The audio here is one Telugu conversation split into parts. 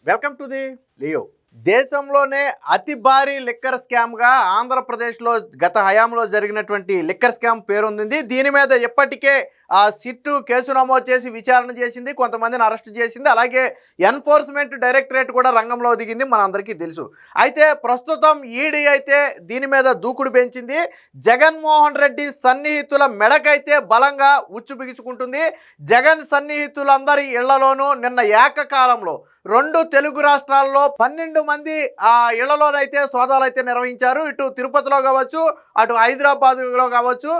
Welcome to the Leo. దేశంలోనే అతి భారీ లిక్కర్ స్కామ్గా ఆంధ్రప్రదేశ్లో గత హయాంలో జరిగినటువంటి లిక్కర్ స్కామ్ పేరొందింది. దీని మీద ఇప్పటికే సిట్టు కేసు నమోదు చేసి విచారణ చేసింది, కొంతమందిని అరెస్ట్ చేసింది. అలాగే ఎన్ఫోర్స్మెంట్ డైరెక్టరేట్ కూడా రంగంలో దిగింది, మనందరికీ తెలుసు. అయితే ప్రస్తుతం ఈడీ అయితే దీని మీద దూకుడు పెంచింది. జగన్మోహన్ రెడ్డి సన్నిహితుల మెడకైతే బలంగా ఉచ్చు బిగుచుకుంటుంది. జగన్ సన్నిహితులందరి ఇళ్లలోనూ నిన్న ఏకకాలంలో 2 తెలుగు రాష్ట్రాల్లో 12 మంది ఆ ఇళ్లలోనైతే సోదాలు అయితే నిర్వహించారు. ఇటు తిరుపతిలో కావచ్చు, అటు హైదరాబాద్లో కావచ్చు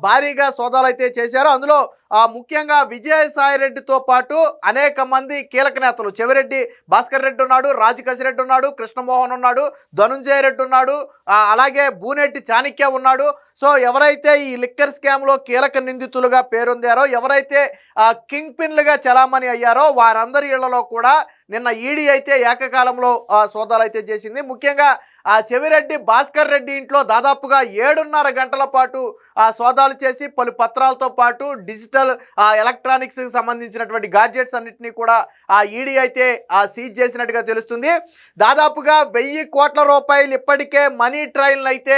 భారీగా సోదాలు అయితే చేశారు. అందులో ముఖ్యంగా విజయసాయి రెడ్డితో పాటు అనేక మంది కీలక నేతలు, చెవిరెడ్డి భాస్కర్ రెడ్డి ఉన్నాడు, రాజకేశ్ రెడ్డి ఉన్నాడు, కృష్ణమోహన్ ఉన్నాడు, ధనుంజయ రెడ్డి ఉన్నాడు, అలాగే బూనెట్టి చాణక్య ఉన్నాడు. సో ఎవరైతే ఈ లిక్కర్ స్కామ్లో కీలక నిందితులుగా పేరొందారో, ఎవరైతే కింగ్ పిన్లుగా చలామణి అయ్యారో వారందరి ఇళ్లలో కూడా నిన్న ఈడీ అయితే ఏకకాలంలో సోదాలు అయితే చేసింది. ముఖ్యంగా చెవిరెడ్డి భాస్కర్ రెడ్డి ఇంట్లో దాదాపుగా 7.5 గంటల పాటు సోదాలు చేసి పలు పత్రాలతో పాటు డిజిటల్ ఎలక్ట్రానిక్స్కి సంబంధించినటువంటి గాడ్జెట్స్ అన్నింటినీ కూడా ఈడీ అయితే సీజ్ చేసినట్టుగా తెలుస్తుంది. దాదాపుగా 1000 కోట్ల రూపాయలు ఇప్పటికే మనీ ట్రయల్ని అయితే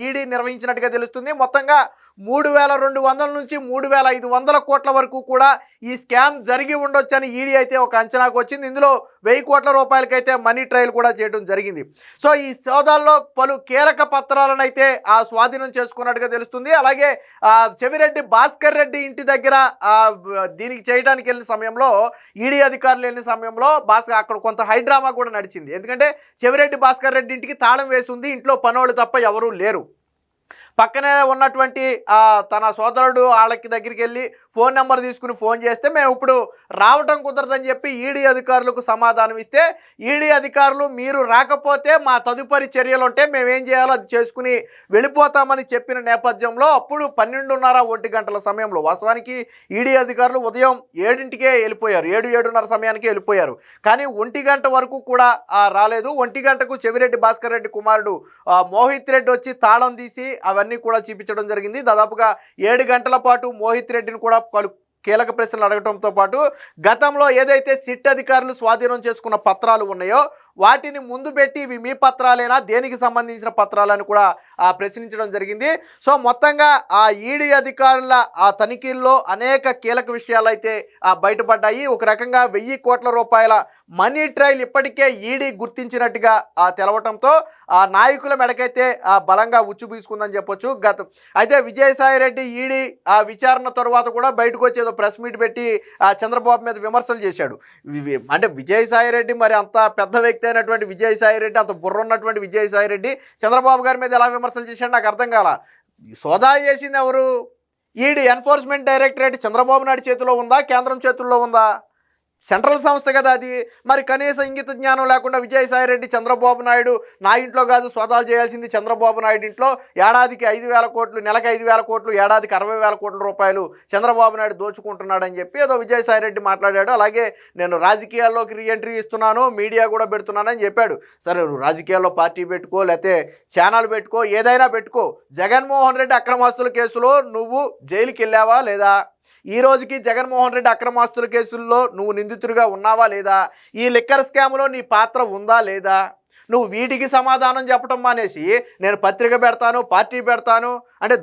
ఈడీ నిర్వహించినట్టుగా తెలుస్తుంది. మొత్తంగా 3200 నుంచి 3500 కోట్ల వరకు కూడా ఈ స్కామ్ జరిగి ఉండొచ్చని ఈడీ అయితే ఒక అంచనాకు వచ్చింది. ఇందులో 1000 కోట్ల రూపాయలకైతే మనీ ట్రయల్ కూడా చేయడం జరిగింది. సో ఈ సోదాల్లో పలు కీలక పత్రాలను అయితే స్వాధీనం చేసుకున్నట్టుగా తెలుస్తుంది. అలాగే చెవిరెడ్డి భాస్కర్ రెడ్డి ఇంటి దగ్గర దీనికి చేయడానికి వెళ్ళిన సమయంలో, ఈడీ అధికారులు వెళ్ళిన సమయంలో అక్కడ కొంత హైడ్రామా కూడా నడిచింది. ఎందుకంటే చెవిరెడ్డి భాస్కర్ రెడ్డి ఇంటికి తాళం వేసి ఉంది, ఇంట్లో పనోళ్ళు తప్ప ఎవరూ లేరు. పక్కనే ఉన్నటువంటి తన సోదరుడు వాళ్ళకి దగ్గరికి వెళ్ళి ఫోన్ నెంబర్ తీసుకుని ఫోన్ చేస్తే మేము ఇప్పుడు రావటం కుదరదని చెప్పి ఈడీ అధికారులకు సమాధానం ఇస్తే, ఈడీ అధికారులు మీరు రాకపోతే మా తదుపరి చర్యలు ఉంటే మేమేం చేయాలో అది చేసుకుని వెళ్ళిపోతామని చెప్పిన నేపథ్యంలో అప్పుడు 12:30 గంటల సమయంలో, వాస్తవానికి ఈడీ అధికారులు ఉదయం 7ంటికే వెళ్ళిపోయారు, 7-7:30 సమయానికి వెళ్ళిపోయారు. కానీ 1 గంట వరకు కూడా రాలేదు. 1 గంటకు చెవిరెడ్డి భాస్కర్ రెడ్డి కుమారుడు మోహిత్ రెడ్డి వచ్చి తాళం తీసి అవన్నీ కూడా చూపించడం జరిగింది. దాదాపుగా 7 గంటల పాటు మోహిత్ రెడ్డిని కూడా కీలక ప్రశ్నలు అడగడంతో పాటు గతంలో ఏదైతే సిట్ అధికారులు స్వాధీనం చేసుకున్న పత్రాలు ఉన్నాయో వాటిని ముందు పెట్టి ఇవి మీ పత్రాలేనా, దేనికి సంబంధించిన పత్రాలని కూడా ప్రశ్నించడం జరిగింది. సో మొత్తంగా ఈడీ అధికారుల తనిఖీల్లో అనేక కీలక విషయాలు అయితే బయటపడ్డాయి. ఒక రకంగా 1000 కోట్ల రూపాయల మనీ ట్రయల్ ఇప్పటికే ఈడీ గుర్తించినట్టుగా తెలవటంతో నాయకుల మెడకైతే బలంగా ఉచ్చు బీసుకుందని చెప్పొచ్చు. అయితే విజయసాయి రెడ్డి ఈడీ విచారణ తర్వాత కూడా బయటకు వచ్చేదో ప్రెస్ మీట్ పెట్టి చంద్రబాబు మీద విమర్శలు చేశాడు. అంటే విజయసాయి రెడ్డి మరి అంత పెద్ద వ్యక్తి అయినటువంటి విజయసాయి రెడ్డి, అంత బుర్ర ఉన్నటువంటి విజయసాయి రెడ్డి చంద్రబాబు గారి మీద ఎలా విమర్శలు చేశాడు నాకు అర్థం కాల. సోదా చేసింది ఎవరు? ED, enforcement directorate Chandrababu Naidu చేతిలో ఉందా, కేంద్రం చేతుల్లో ఉందా? సెంట్రల్ సంస్థ కదా అది. మరి కనీస ఇంగిత జ్ఞానం లేకుండా విజయసాయి రెడ్డి చంద్రబాబు నాయుడు నా ఇంట్లో కాదు సోదాలు చేయాల్సింది చంద్రబాబు నాయుడు ఇంట్లో, ఏడాదికి 5,000 కోట్లు, నెలకు 5,000 కోట్లు, ఏడాదికి 60,000 కోట్ల రూపాయలు చంద్రబాబు నాయుడు దోచుకుంటున్నాడని చెప్పి ఏదో విజయసాయి రెడ్డి మాట్లాడాడు. అలాగే నేను రాజకీయాల్లోకి రీఎంట్రీ ఇస్తున్నాను, మీడియా కూడా పెడుతున్నానని చెప్పాడు. సరే నువ్వు రాజకీయాల్లో పార్టీ పెట్టుకో, లేకపోతే ఛానల్ పెట్టుకో, ఏదైనా పెట్టుకో. జగన్మోహన్ రెడ్డి అక్రమాస్తుల కేసులో నువ్వు జైలుకి వెళ్ళావా లేదా? ఈ రోజుకి జగన్మోహన్ రెడ్డి అక్రమాస్తుల కేసుల్లో నువ్వు నిందితుడిగా ఉన్నావా లేదా? ఈ లిక్కర్ స్కామ్లో నీ పాత్ర ఉందా లేదా? నువ్వు వీటికి సమాధానం చెప్పడం మానేసి నేను పత్రిక పెడతాను, పార్టీ పెడతాను అంటే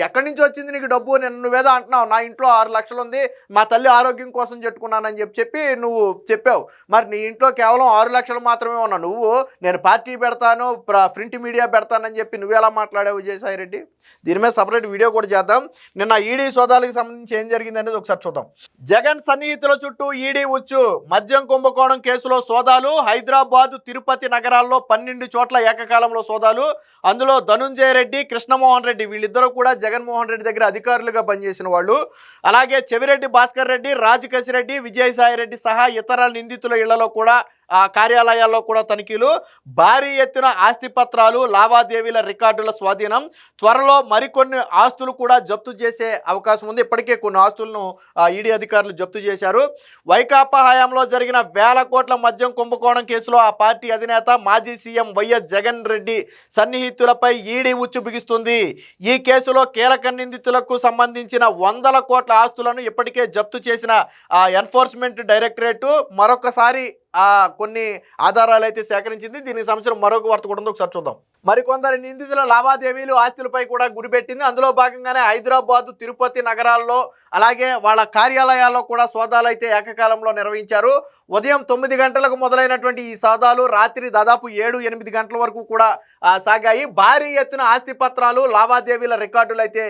ఎక్కడి నుంచి వచ్చింది నీకు డబ్బు? నువ్వేదో అంటున్నావు నా ఇంట్లో 6 లక్షలు ఉంది, మా తల్లి ఆరోగ్యం కోసం చెట్టుకున్నానని చెప్పి నువ్వు చెప్పావు. మరి నీ ఇంట్లో కేవలం 6 లక్షలు మాత్రమే ఉన్నావు. నువ్వు నేను పార్టీ పెడతాను, ప్రింట్ మీడియా పెడతానని చెప్పి నువ్వెలా మాట్లాడావు విజయసాయి రెడ్డి? దీని మీద సపరేట్ వీడియో కూడా చేద్దాం. నిన్న ఈడీ సోదాలకు సంబంధించి ఏం జరిగింది అనేది ఒకసారి చూద్దాం. జగన్ సన్నిహితుల చుట్టూ ఈడీ ఉచ్చు, మద్యం కుంభకోణం కేసులో సోదాలు, హైదరాబాద్, తిరుపతి నగరాల్లో 12 చోట్ల ఏకకాలంలో సోదాలు. అందులో ధనుంజయ రెడ్డి, కృష్ణమోహన్ రెడ్డి వీళ్ళిద్దరూ కూడా జగన్మోహన్ రెడ్డి దగ్గర అధికారులుగా పనిచేసిన వాళ్ళు. అలాగే చెవిరెడ్డి భాస్కర్ రెడ్డి, రాజకేశ్ రెడ్డి, విజయసాయి రెడ్డి సహా ఇతర నిందితుల ఇళ్లలో కూడా కార్యాలయాల్లో కూడా తనిఖీలు. భారీ ఎత్తున ఆస్తి పత్రాలు, లావాదేవీల రికార్డుల స్వాధీనం. త్వరలో మరికొన్ని ఆస్తులు కూడా జప్తు చేసే అవకాశం ఉంది. ఇప్పటికే కొన్ని ఆస్తులను ఈడీ అధికారులు జప్తు చేశారు. వైకాపా హయాంలో జరిగిన 1000 కోట్ల మద్యం కుంభకోణం కేసులో ఆ పార్టీ అధినేత మాజీ సీఎం వైఎస్ జగన్ రెడ్డి సన్నిహితులపై ఈడీ ఉచ్చు బిగిస్తుంది. ఈ కేసులో కీలక నిందితులకు సంబంధించిన 100 కోట్ల ఆస్తులను ఇప్పటికే జప్తు చేసిన ఎన్ఫోర్స్మెంట్ డైరెక్టరేట్ మరొకసారి కొన్ని ఆధారాలు అయితే సేకరించింది. దీనికి సంబంధించిన మరొక వార్త కూడా ఉంది, ఒకసారి చూద్దాం. మరికొందరు నిందితుల లావాదేవీలు ఆస్తులపై కూడా గురిపెట్టింది. అందులో భాగంగానే హైదరాబాద్, తిరుపతి నగరాల్లో అలాగే వాళ్ళ కార్యాలయాల్లో కూడా సోదాలు అయితే ఏకకాలంలో నిర్వహించారు. ఉదయం 9 గంటలకు మొదలైనటువంటి ఈ సోదాలు రాత్రి దాదాపు 7-8 గంటల వరకు కూడా సాగాయి. భారీ ఎత్తున ఆస్తి పత్రాలు, లావాదేవీల రికార్డులు అయితే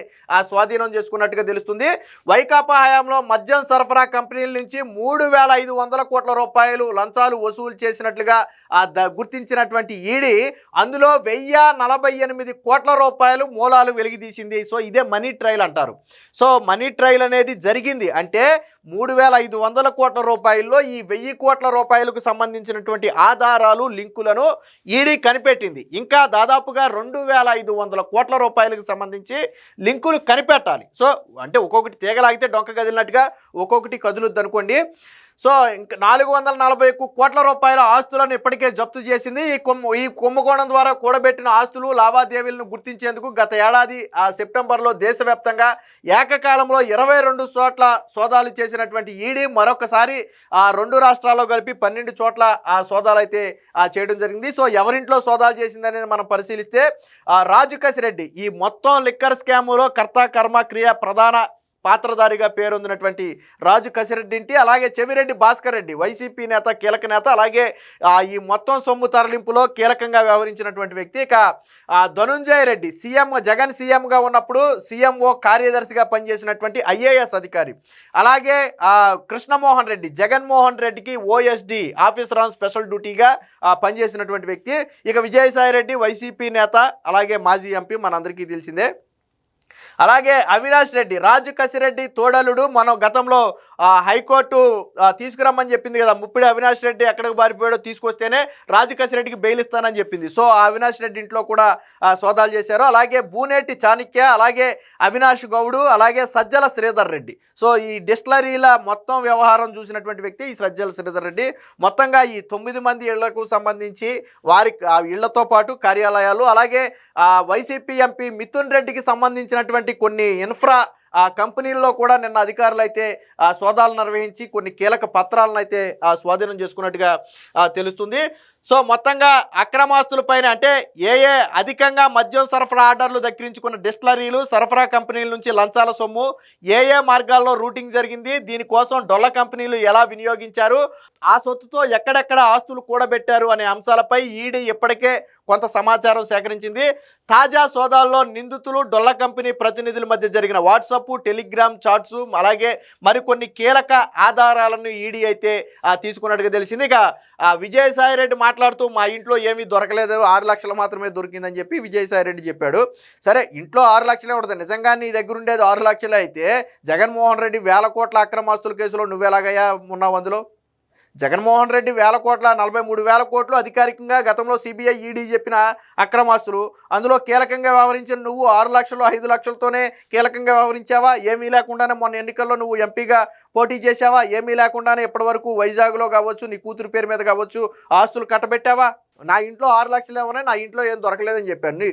స్వాధీనం చేసుకున్నట్టుగా తెలుస్తుంది. వైకాపా హయాంలో మద్యం సరఫరా కంపెనీల నుంచి 3,500 కోట్ల రూపాయలు లంచాలు వసూలు చేసినట్లుగా గుర్తించినటువంటి ఈడీ అందులో 1,048 కోట్ల రూపాయలు మూలాలు వెలికితీసింది. సో ఇదే మనీ ట్రయల్ అంటారు. సో మనీ ట్రయల్ అనేది జరిగింది అంటే 3,500 కోట్ల రూపాయల్లో ఈ 1,000 కోట్ల రూపాయలకు సంబంధించినటువంటి ఆధారాలు, లింకులను ఈడీ కనిపెట్టింది. ఇంకా దాదాపుగా 2,500 కోట్ల రూపాయలకు సంబంధించి లింకులు కనిపెట్టాలి. సో అంటే ఒక్కొక్కటి తీగలాగితే డొంక కదిలినట్టుగా ఒక్కొక్కటి కదులుద్ది అనుకోండి. సో ఇంకా 441 కోట్ల రూపాయల ఆస్తులను ఇప్పటికే జప్తు చేసింది. ఈ కుంభకోణం ద్వారా కూడబెట్టిన ఆస్తులు, లావాదేవీలను గుర్తించేందుకు గత ఏడాది సెప్టెంబర్లో దేశవ్యాప్తంగా ఏకకాలంలో 22 చోట్ల సోదాలు చేసినటువంటి ఈడీ మరొకసారి 2 రాష్ట్రాల్లో కలిపి 12 చోట్ల సోదాలు అయితే చేయడం జరిగింది. సో ఎవరింట్లో సోదాలు చేసిందనేది మనం పరిశీలిస్తే రాజు కసిరెడ్డి ఈ మొత్తం లిక్కర్ స్కాములో కర్త, కర్మ, క్రియ ప్రధాన పాత్రధారిగా పేరొందినటువంటి రాజు కసిరెడ్డి ఇంటి, అలాగే చెవిరెడ్డి భాస్కర్ రెడ్డి వైసీపీ నేత, కీలక నేత, అలాగే ఈ మొత్తం సొమ్ము తరలింపులో కీలకంగా వ్యవహరించినటువంటి వ్యక్తి. ఇక ధనుంజయ రెడ్డి జగన్ సీఎంగా ఉన్నప్పుడు సీఎంఓ కార్యదర్శిగా పనిచేసినటువంటి ఐఏఎస్ అధికారి, అలాగే కృష్ణమోహన్ రెడ్డి జగన్మోహన్ రెడ్డికి ఓఎస్డి ఆఫీసర్ ఆన్ స్పెషల్ డ్యూటీగా పనిచేసినటువంటి వ్యక్తి. ఇక విజయసాయి రెడ్డి వైసీపీ నేత, అలాగే మాజీ ఎంపీ, మనందరికీ తెలిసిందే. అలాగే అవినాష్ రెడ్డి రాజు కసిరెడ్డి తోడలుడు. మనం గతంలో హైకోర్టు తీసుకురమ్మని చెప్పింది కదా, ముప్పిడి అవినాష్ రెడ్డి ఎక్కడికి పారిపోయాడో తీసుకొస్తేనే రాజు కసిరెడ్డికి బెయిల్ ఇస్తానని చెప్పింది. సో ఆ అవినాష్ రెడ్డి ఇంట్లో కూడా సోదాలు చేశారు. అలాగే బూనేటి చాణక్య, అలాగే అవినాష్ గౌడు, అలాగే సజ్జల శ్రీధర్ రెడ్డి. సో ఈ డిస్టిలరీల మొత్తం వ్యవహారం చూసినటువంటి వ్యక్తి ఈ సజ్జల శ్రీధర్ రెడ్డి. మొత్తంగా ఈ 9 మంది ఇళ్లకు సంబంధించి వారి ఇళ్లతో పాటు కార్యాలయాలు, అలాగే వైసీపీ ఎంపీ మిథున్ రెడ్డికి సంబంధించినటువంటి కొన్ని ఇన్ఫ్రా కంపెనీల్లో కూడా నిన్న అధికారులు అయితే సోదాలు నిర్వహించి కొన్ని కీలక పత్రాలను అయితే స్వాధీనం చేసుకున్నట్టుగా తెలుస్తుంది. సో మొత్తంగా అక్రమాస్తులపైన అంటే అధికంగా మద్యం సరఫరా ఆర్డర్లు దక్కించుకున్న డిస్టిలరీలు, సరఫరా కంపెనీల నుంచి లంచాల సొమ్ము మార్గాల్లో రూటింగ్ జరిగింది, దీనికోసం డొల్ల కంపెనీలు ఎలా వినియోగించారు, ఆ సొత్తుతో ఎక్కడెక్కడ ఆస్తులు కూడబెట్టారు అనే అంశాలపై ఈడీ ఇప్పటికే కొంత సమాచారం సేకరించింది. తాజా సోదాల్లో నిందితులు, డొల్ల కంపెనీ ప్రతినిధుల మధ్య జరిగిన వాట్సాప్, టెలిగ్రామ్ చాట్స్, అలాగే మరికొన్ని కీలక ఆధారాలను ఈడీ అయితే తీసుకున్నట్టుగా తెలిసింది. ఇక విజయసాయి రెడ్డి మాట్లాడుతూ మా ఇంట్లో ఏమీ దొరకలేదు, 6 లక్షలు మాత్రమే దొరికిందని చెప్పి విజయసాయి రెడ్డి చెప్పాడు. సరే ఇంట్లో 6 లక్షలే ఉంటుంది, నిజంగా నీ దగ్గర ఉండేది 6 లక్షలే అయితే జగన్మోహన్ రెడ్డి 1,000 కోట్ల అక్రమాస్తుల కేసులో నువ్వెలాగయ్యా ఉన్నావు? అందులో జగన్మోహన్ రెడ్డి 1,000 కోట్ల 43,000 కోట్లు అధికారికంగా గతంలో సిబిఐ ఈడీ చెప్పిన అక్రమాస్తులు, అందులో కీలకంగా వ్యవహరించిన నువ్వు 6 లక్షలు 5 లక్షలతోనే కీలకంగా వ్యవహరించావా? ఏమీ లేకుండానే మొన్న ఎన్నికల్లో నువ్వు ఎంపీగా పోటీ చేసావా? ఏమీ లేకుండానే ఇప్పటి వరకు వైజాగ్లో కావచ్చు, నీ కూతురు పేరు మీద కావచ్చు ఆస్తులు కట్టబెట్టావా? నా ఇంట్లో 6 లక్షలు ఏమన్నా, నా ఇంట్లో ఏం దొరకలేదని చెప్పాను.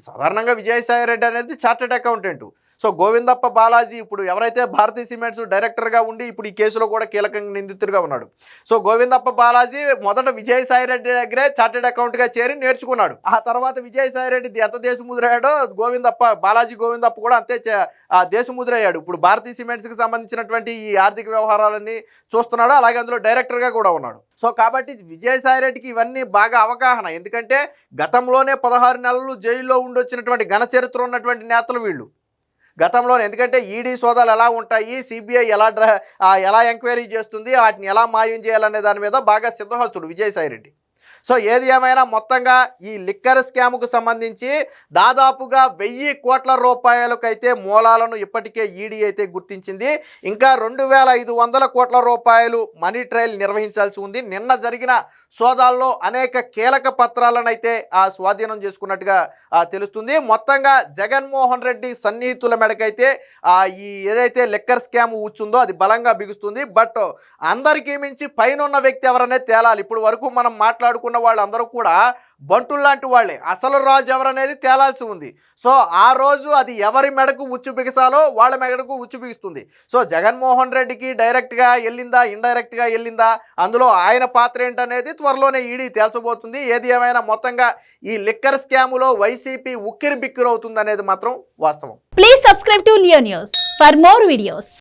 సాధారణంగా విజయసాయి రెడ్డి అనేది chartered accountant. So Govindappa Balaji ఇప్పుడు ఎవరైతే భారతీ సిమెంట్స్ డైరెక్టర్గా ఉండి ఇప్పుడు ఈ కేసులో కూడా కీలకంగా నిందితుడిగా ఉన్నాడు. సో గోవిందప్ప బాలాజీ మొదట విజయసాయి రెడ్డి దగ్గరే చార్టెడ్ అకౌంట్గా చేరి నేర్చుకున్నాడు. ఆ తర్వాత విజయసాయి రెడ్డి ఎంత దేశముద్రయ్యాడో బాలాజీ గోవిందప్ప కూడా అంతే దేశముద్రయ్యాడు. ఇప్పుడు భారతీ సిమెంట్స్కి సంబంధించినటువంటి ఈ ఆర్థిక వ్యవహారాలన్నీ చూస్తున్నాడు, అలాగే అందులో డైరెక్టర్గా కూడా ఉన్నాడు. సో కాబట్టి విజయసాయి రెడ్డికి ఇవన్నీ బాగా అవగాహన. ఎందుకంటే గతంలోనే 16 నెలలు జైల్లో ఉండొచ్చినటువంటి ఘన చరిత్ర ఉన్నటువంటి నేతలు వీళ్ళు గతంలోనే. ఎందుకంటే ఈడీ సోదాలు ఎలా ఉంటాయి, సిబిఐ ఎలా ఎంక్వైరీ చేస్తుంది, వాటిని ఎలా మాయం చేయాలనే దాని మీద బాగా సిద్ధహస్తుడు విజయసాయి రెడ్డి. సో ఏది ఏమైనా మొత్తంగా ఈ లిక్కర్ స్కామ్కు సంబంధించి దాదాపుగా 1,000 కోట్ల రూపాయలకైతే మూలాలను ఇప్పటికే ఈడీ అయితే గుర్తించింది. ఇంకా 2,500 కోట్ల రూపాయలు మనీ ట్రయల్ నిర్వహించాల్సి ఉంది. నిన్న జరిగిన సోదాల్లో అనేక కీలక పత్రాలను అయితే స్వాధీనం చేసుకున్నట్టుగా తెలుస్తుంది. మొత్తంగా జగన్మోహన్ రెడ్డి సన్నిహితుల మెడకైతే ఈ ఏదైతే లిక్కర్ స్కామ్ ఉచ్చుందో అది బలంగా బిగుస్తుంది. బట్ అందరికీ మించి పైన ఉన్న వ్యక్తి ఎవరనే తేలాలి. ఇప్పుడు వరకు మనం ఆడుకున్న వాళ్ళందరూ కూడా బంటులు లాంటి వాళ్ళే. అసలు రాజు ఎవరనేది తేలాల్సి ఉంది. సో ఆ రోజు అది ఎవరి మెడకు ఉచ్చు బిగసాలో వాళ్ళ మెడకు ఉచ్చు బిగుస్తుంది. సో జగన్మోహన్ రెడ్డికి డైరెక్ట్గా వెళ్ళిందా, ఇండైరెక్ట్గా వెళ్ళిందా, అందులో ఆయన పాత్ర ఏంటనేది త్వరలోనే ఈడీ తేల్చబోతుంది. ఏది ఏమైనా మొత్తంగా ఈ లిక్కర్ స్కాములో వైసీపీ ఉక్కిరి బిక్కిరి అవుతుంది అనేది మాత్రం వాస్తవం. Please subscribe to Leo news for more videos.